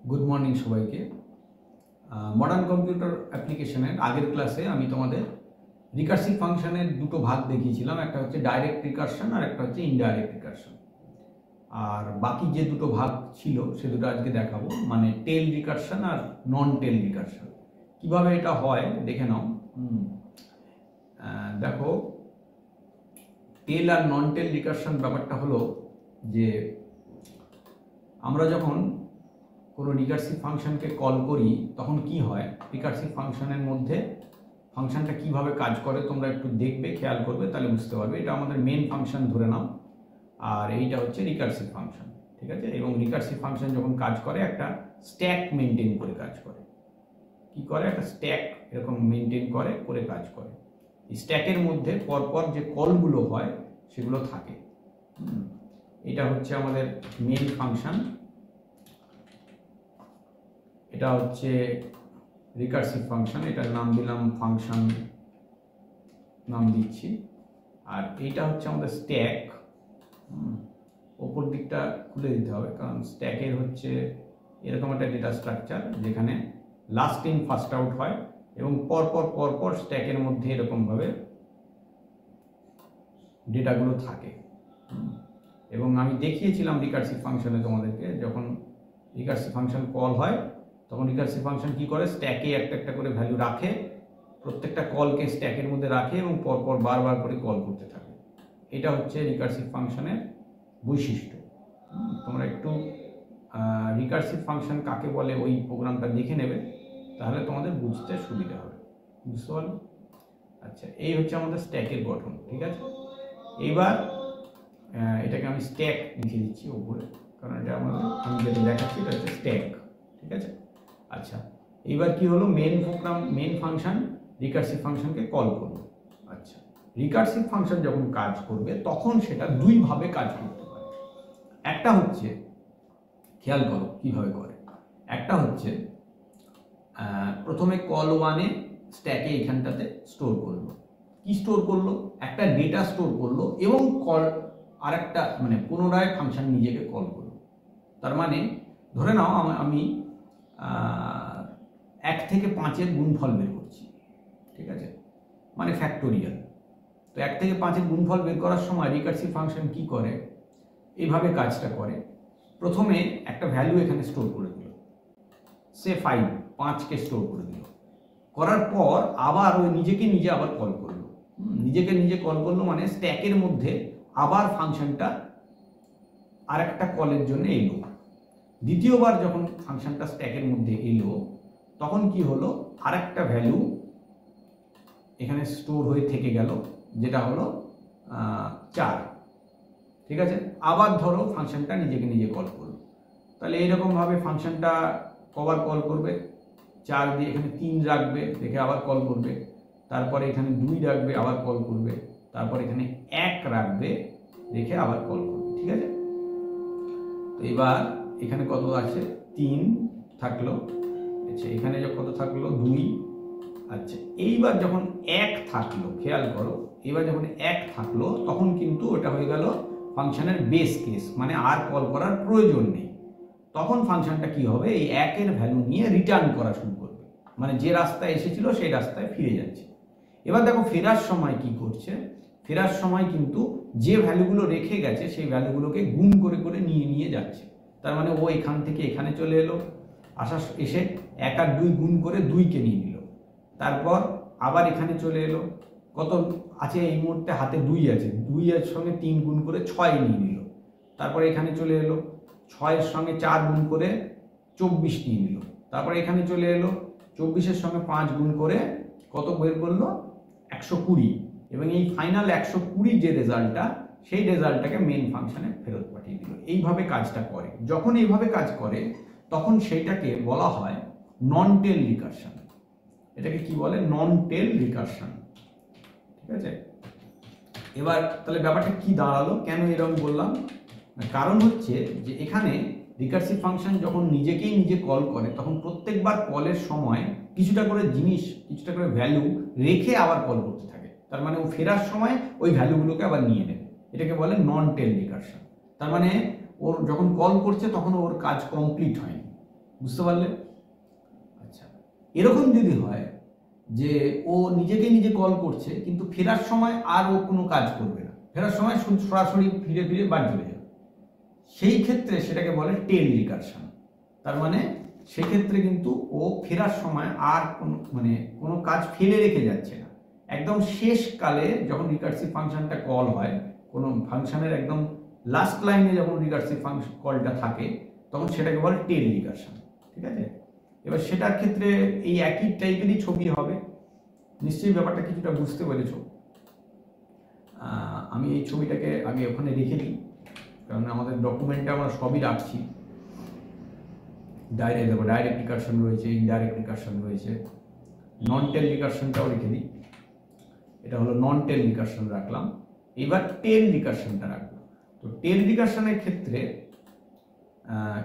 Good morning সবাইকে। Modern computer অ্যাপ্লিকেশনের আগের ক্লাসে আমি তোমাদের রিকার্সিভ ফাংশনের দুটো ভাগ দেখিয়েছিলাম, একটা হচ্ছে ডাইরেক্ট রিকারশন আর একটা হচ্ছে ইনডাইরেক্ট রিকারশন। আর বাকি যে দুটো ভাগ ছিল সে দুটো আজকে দেখাবো, মানে টেল রিকারশন আর নন টেল রিকারশন। কিভাবে এটা হয় দেখে নাও। দেখো, টেল আর নন টেল রিকারশন ব্যাপারটা হলো যে আমরা যখন কোনো রিকার্সিভ ফাংশনকে কল করি তখন কি হয়, রিকার্সিভ ফাংশনের মধ্যে ফাংশনটা কিভাবে কাজ করে তোমরা একটু দেখবে, খেয়াল করবে, তাহলে বুঝতে পারবে। এটা আমাদের মেন ফাংশন ধরে নাও, আর এইটা হচ্ছে রিকার্সিভ ফাংশন, ঠিক আছে। এবং রিকার্সিভ ফাংশন যখন কাজ করে একটা স্ট্যাক মেনটেন করে কাজ করে। কি করে? একটা স্ট্যাক এরকম মেনটেন করে কাজ করে। এই স্ট্যাকের মধ্যে পরপর যে কলগুলো হয় সেগুলো থাকে। এটা হচ্ছে আমাদের মেন ফাংশন, এটা হচ্ছে রিকার্সিভ ফাংশন, এটার নাম দিলাম ফাংশন নাম দিচ্ছি। আর এইটা হচ্ছে আমাদের স্ট্যাক। ওপর দিকটা খুলে দিতে হবে, কারণ স্ট্যাকের হচ্ছে এরকম একটা ডেটা স্ট্রাকচার যেখানে লাস্ট ইন ফার্স্ট আউট হয় এবং পরপর স্ট্যাকের মধ্যে এরকমভাবে ডেটাগুলো থাকে। এবং আমি দেখিয়েছিলাম রিকার্সিভ ফাংশনে তোমাদেরকে, যখন রিকার্সিভ ফাংশন কল হয় তখন রিকার্সিভ ফাংশন কি করে, স্ট্যাকে একটা করে ভ্যালু রাখে, প্রত্যেকটা কলকে স্ট্যাকের মধ্যে রাখে এবং পরপর বারবার করে কল করতে থাকে। এটা হচ্ছে রিকার্সিভ ফাংশনের বৈশিষ্ট্য। তোমরা একটু রিকার্সিভ ফাংশন কাকে বলে ওই প্রোগ্রামটা দেখে নেবে, তাহলে তোমাদের বুঝতে সুবিধা হবে। বুঝতে পারলো? আচ্ছা, এই হচ্ছে আমাদের স্ট্যাকের গঠন, ঠিক আছে। এইবার এটাকে আমি স্ট্যাক লিখে দিচ্ছি ওপরে, কারণ এটা আমাদের আমি যেটা দেখাচ্ছি এটা হচ্ছে স্ট্যাক, ঠিক আছে। আচ্ছা, এইবার কি হলো, মেন ফাংশন রিকার্সিভ ফাংশনকে কল করলো। আচ্ছা, রিকার্সিভ ফাংশন যখন কাজ করবে তখন সেটা দুইভাবে কাজ করতে পারে। একটা হচ্ছে, খেয়াল করো কিভাবে করে, একটা হচ্ছে প্রথমে কল ওয়ানে স্ট্যাকে এখানটাতে স্টোর করলো। কি স্টোর করলো? একটা ডেটা স্টোর করলো এবং কল আর একটা মানে পুনরায় ফাংশন নিজেকে কল করলো। তার মানে ধরে নাও আমি 1 থেকে 5-এর গুণফল বের করছি, ঠিক আছে, মানে ফ্যাক্টোরিয়াল। তো 1 থেকে 5-এর গুণফল বের করার সময় রিকার্সিভ ফাংশন কি করে, এইভাবে কাজটা করে। প্রথমে একটা ভ্যালু এখানে স্টোর করে দিল, সে 5কে স্টোর করে দিল। করার পর আবার ওই নিজেকে নিজে আবার কল করলো। নিজেকে নিজে কল করলো মানে স্ট্যাকের মধ্যে আবার ফাংশনটা আর একটা কলের জন্য এলো। দ্বিতীয়বার যখন ফাংশনটা স্ট্যাকের মধ্যে এলো তখন কি হলো, আর একটা ভ্যালু এখানে স্টোর হয়ে থেকে গেল, যেটা হলো 4, ঠিক আছে। আবার ধরো ফাংশনটা নিজেকে নিজে কল করলো, তাহলে এইরকমভাবে ফাংশনটা কবার কল করবে, 4 দিয়ে এখানে 3 রাখবে, রেখে আবার কল করবে, তারপরে এখানে 2 রাখবে, আবার কল করবে, তারপর এখানে 1 রাখবে, রেখে আবার কল করবে, ঠিক আছে। তো এবার এখানে কত আছে, 3 থাকলো। আচ্ছা, এখানে কত থাকলো, 2। আচ্ছা, এইবার যখন 1 থাকলো, খেয়াল করো, এবার যখন 1 থাকলো তখন কিন্তু ওটা হয়ে গেল ফাংশনের বেস কেস, মানে আর কল করার প্রয়োজন নেই। তখন ফাংশনটা কি হবে, এই 1-এর ভ্যালু নিয়ে রিটার্ন করা শুরু করবে, মানে যে রাস্তায় এসেছিল সেই রাস্তায় ফিরে যাচ্ছে। এবার দেখো ফেরার সময় কি করছে, ফেরার সময় কিন্তু যে ভ্যালুগুলো রেখে গেছে সেই ভ্যালুগুলোকে গুণ করে নিয়ে যাচ্ছে। তার মানে ও এখান থেকে এখানে চলে এলো, এসে 1 আর 2 গুণ করে 2কে নিয়ে নিল, তারপর আবার এখানে চলে এলো, কত আছে এই মুহূর্তে হাতে 2 আছে, 2-এর সঙ্গে 3 গুণ করে 6 নিয়ে নিল, তারপরে এখানে চলে এলো 6-এর সঙ্গে 4 গুণ করে 24 নিয়ে নিল, তারপরে এখানে চলে এলো 24-এর সঙ্গে 5 গুণ করে কত বের করলো, 120, এবং এই ফাইনাল 120 যে রেজাল্টটা, সেই রেজাল্টটাকে মেন ফাংশনে ফেরত পাঠিয়ে দিল। এইভাবে কাজটা করে। যখন এইভাবে কাজ করে তখন সেইটাকে বলা হয় নন টেল রিকারশন। এটাকে কি বলে, নন টেল রিকারশন, ঠিক আছে। এবার তাহলে ব্যাপারটা কি দাঁড়ালো, কেন এরকম বললাম, কারণ হচ্ছে যে এখানে রিকার্সিভ ফাংশন যখন নিজেকেই নিজে কল করে তখন প্রত্যেকবার কলের সময় কিছুটা করে জিনিস, কিছুটা করে ভ্যালু রেখে আবার কল করতে থাকে। তার মানে ও ফেরার সময় ওই ভ্যালুগুলোকে আবার নিয়ে নেবে। এটাকে বলে নন টেল রিকারশন। তার মানে ওর যখন কল করছে তখন ওর কাজ কমপ্লিট হয়নি, বুঝতে পারলে? আচ্ছা, এরকম যদি হয় যে ও নিজেকে নিজে কল করছে কিন্তু ফেরার সময় আর ও কোনো কাজ করবে না, ফেরার সময় সরাসরি ফিরে ফিরে বাড়ি চলে যাবে, সেই ক্ষেত্রে সেটাকে বলে টেল রিকারশন। তার মানে সেক্ষেত্রে কিন্তু ও ফেরার সময় আর কোনো কাজ ফেলে রেখে যাচ্ছে না। একদম শেষ কালে যখন রিকার্সিভ ফাংশনটা কল হয়, কোনো ফাংশনের একদম লাস্ট লাইনে যখন রিকার্সিভ ফাংশন কলটা থাকে, তখন সেটাকে বলে টেল রিকারশন। ঠিক আছে? এবার সেটার ক্ষেত্রে এই একই টাইপেরই ছবি হবে। নিশ্চয়ই ব্যাপারটা কিছুটা বুঝতে পেরেছ। আমি এই ছবিটাকে আগে ওখানে রেখে দিই, কারণ আমাদের ডকুমেন্টে আমরা সবই রাখছি। ডাইরেক্ট রিকারশন রয়েছে, ইনডাইরেক্ট রিকারশন রয়েছে, নন টেল রিকারশনটাও রেখে দিই। এটা হলো নন টেল রিকারশন রাখলাম। এবার টেল রিকারশনটা রাখলাম। তো টেল রিকারশনের ক্ষেত্রে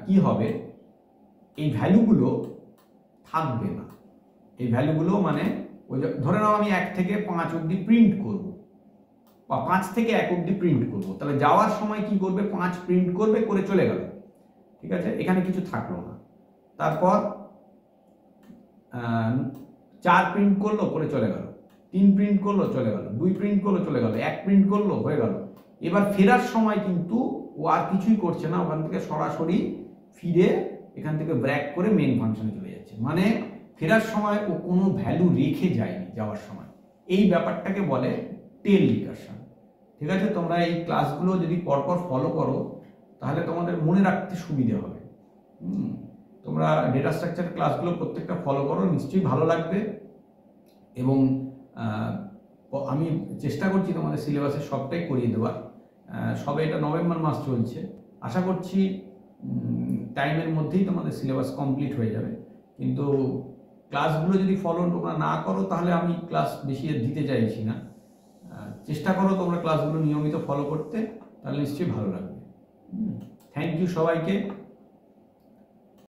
কি হবে, এই ভ্যালুগুলো থাকবে না। এই ভ্যালুগুলো মানে ওই ধরে নাও আমি 1 থেকে 5 অবধি প্রিন্ট করব, বা 5 থেকে 1 অবধি প্রিন্ট করব, তাহলে যাওয়ার সময় কি করবে, 5 প্রিন্ট করবে, করে চলে গেল। ঠিক আছে? এখানে কিছু থাকলো না। তারপর 4 প্রিন্ট করলো, করে চলে গেল। 3 প্রিন্ট করলো, চলে গেল। 2 প্রিন্ট করলো, চলে গেল। 1 প্রিন্ট করলো, হয়ে গেল। এবার ফেরার সময় কিন্তু ও আর কিছুই করছে না, ওখান থেকে সরাসরি ফিরে এখান থেকে ব্র্যাক করে মেন ফাংশনে চলে যাচ্ছে। মানে ফেরার সময় ও কোনো ভ্যালু রেখে যায়নি যাওয়ার সময়। এই ব্যাপারটাকে বলে টেল রিকারশন। ঠিক আছে? তোমরা এই ক্লাসগুলো যদি পরপর ফলো করো তাহলে তোমাদের মনে রাখতে সুবিধে হবে। তোমরা ডেটা স্ট্রাকচার ক্লাসগুলো প্রত্যেকটা ফলো করো, নিশ্চয়ই ভালো লাগবে। এবং আমি চেষ্টা করছি তোমাদের সিলেবাসে সবটাই করিয়ে দেওয়ার। সবে এটা নভেম্বর মাস চলছে, আশা করছি টাইমের মধ্যেই তোমাদের সিলেবাস কমপ্লিট হয়ে যাবে। কিন্তু ক্লাসগুলো যদি ফলো তোমরা না করো তাহলে আমি ক্লাস বেশি দিতে চাইছি না। চেষ্টা করো তোমরা ক্লাসগুলো নিয়মিত ফলো করতে, তাহলে নিশ্চয়ই ভালো লাগবে। থ্যাংক ইউ সবাইকে।